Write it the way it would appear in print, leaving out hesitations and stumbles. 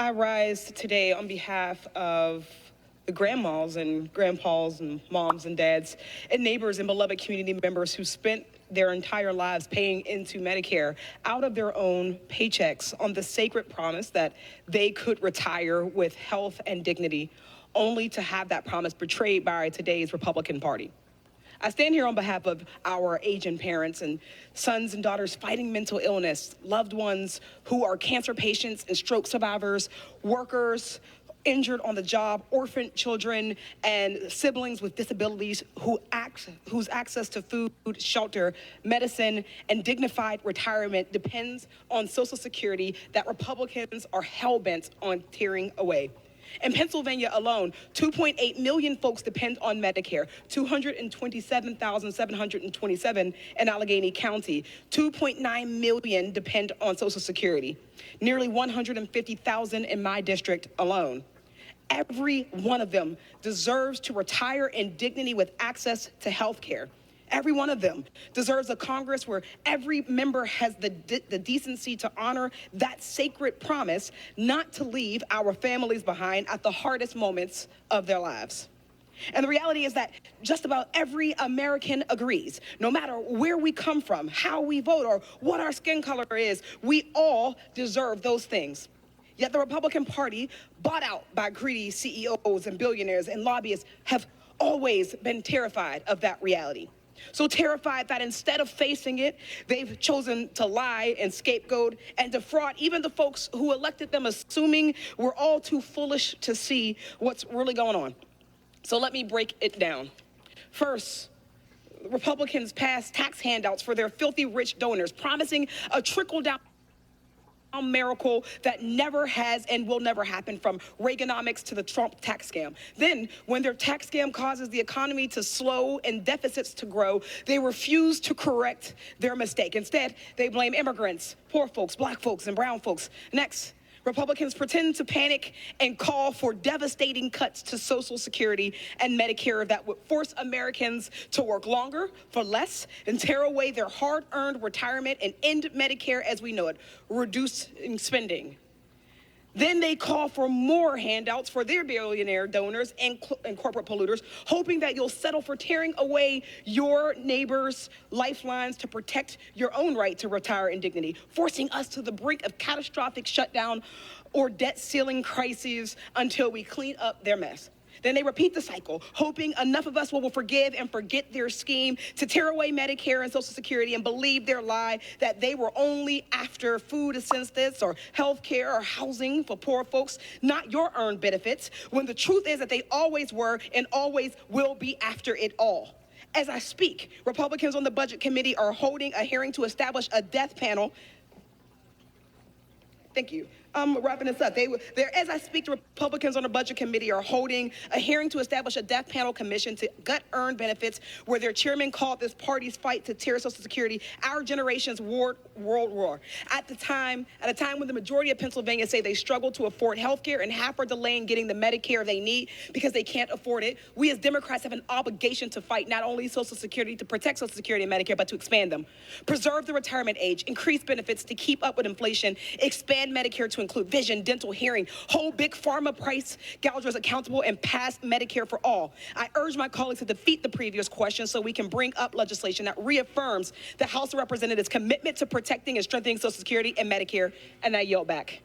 I rise today on behalf of the grandmas and grandpas and moms and dads and neighbors and beloved community members who spent their entire lives paying into Medicare out of their own paychecks on the sacred promise that they could retire with health and dignity, only to have that promise betrayed by today's Republican Party. I stand here on behalf of our aging parents and sons and daughters fighting mental illness, loved ones who are cancer patients and stroke survivors, workers injured on the job, orphan children, and siblings with disabilities whose access to food, shelter, medicine, and dignified retirement depends on Social Security that Republicans are hell-bent on tearing away. In Pennsylvania alone, 2.8 million folks depend on Medicare, 227,727 in Allegheny County, 2.9 million depend on Social Security, nearly 150,000 in my district alone. Every one of them deserves to retire in dignity with access to health care. Every one of them deserves a Congress where every member has the decency to honor that sacred promise not to leave our families behind at the hardest moments of their lives. And the reality is that just about every American agrees, no matter where we come from, how we vote, or what our skin color is, we all deserve those things. Yet the Republican Party, bought out by greedy CEOs and billionaires and lobbyists, have always been terrified of that reality. So terrified that instead of facing it, they've chosen to lie and scapegoat and defraud even the folks who elected them, assuming we're all too foolish to see what's really going on. So let me break it down. First, Republicans passed tax handouts for their filthy rich donors, promising a trickle-down miracle that never has and will never happen, from Reaganomics to the Trump tax scam. Then, when their tax scam causes the economy to slow and deficits to grow, they refuse to correct their mistake. Instead, they blame immigrants, poor folks, black folks, and brown folks. Next, Republicans pretend to panic and call for devastating cuts to Social Security and Medicare that would force Americans to work longer for less and tear away their hard-earned retirement and end Medicare as we know it, reducing spending. Then they call for more handouts for their billionaire donors and corporate polluters, hoping that you'll settle for tearing away your neighbors' lifelines to protect your own right to retire in dignity, forcing us to the brink of catastrophic shutdown or debt ceiling crises until we clean up their mess. Then they repeat the cycle, hoping enough of us will forgive and forget their scheme to tear away Medicare and Social Security and believe their lie that they were only after food assistance or health care or housing for poor folks, not your earned benefits, when the truth is that they always were and always will be after it all. As I speak, Republicans on the Budget Committee are holding a hearing to establish a death panel. Thank you. I'm wrapping this up. As I speak, the Republicans on the Budget Committee are holding a hearing to establish a death panel commission to gut earned benefits, where their chairman called this party's fight to tear Social Security our generation's world war. At a time when the majority of Pennsylvanians say they struggle to afford health care and half are delaying getting the Medicare they need because they can't afford it, we as Democrats have an obligation to fight not only Social Security, to protect Social Security and Medicare, but to expand them. Preserve the retirement age, increase benefits to keep up with inflation, expand Medicare to include vision, dental, hearing, hold big pharma price gougers accountable, and pass Medicare for all. I urge my colleagues to defeat the previous question so we can bring up legislation that reaffirms the House of Representatives' commitment to protecting and strengthening Social Security and Medicare, and I yield back.